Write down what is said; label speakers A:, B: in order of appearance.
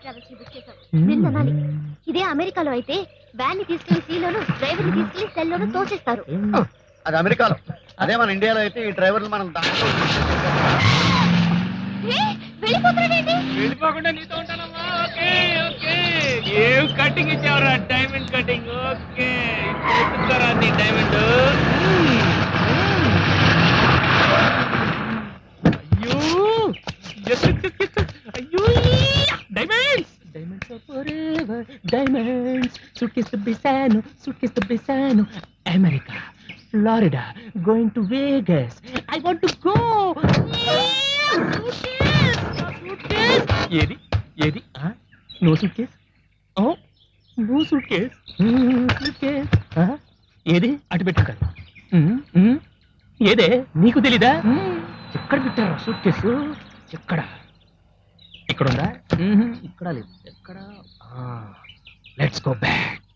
A: Travels ని book చేశావు. నిన్ను అనాలి. ఇదే అమెరికాలో అయితే వ్యాన్ ని తీసుకెళ్లి సీలోను, డ్రైవర్ ని తీసుకెళ్లి సెల్లోను తోసేస్తారు.
B: అది అమెరికాలో. అదే మన ఇండియాలో అయితే ఈ డ్రైవర్లు మనం
C: వెళ్ళిపోకుండా నీతో ఉంటానమ్మా. Okay okay. ఏం కటింగ్ ఇచ్చావురా? Diamond cutting. ఓకే చూస్తారా నీ డైమండ్? అయ్యో అయ్యో diamonds diamonds forever diamonds. Suitcase బిసాను America Florida going to Vegas. I want to go. ఏది ఏది? No suitcase. No suitcase. ఏది? అటు పెట్టారు. ఏదే నీకు తెలీదా? ఎక్కడ పెట్టారు సూట్ కేసు? ఎక్కడ? ఇక్కడ ఉందా? ఇక్కడ లేదు. ఎక్కడ? Let's go back.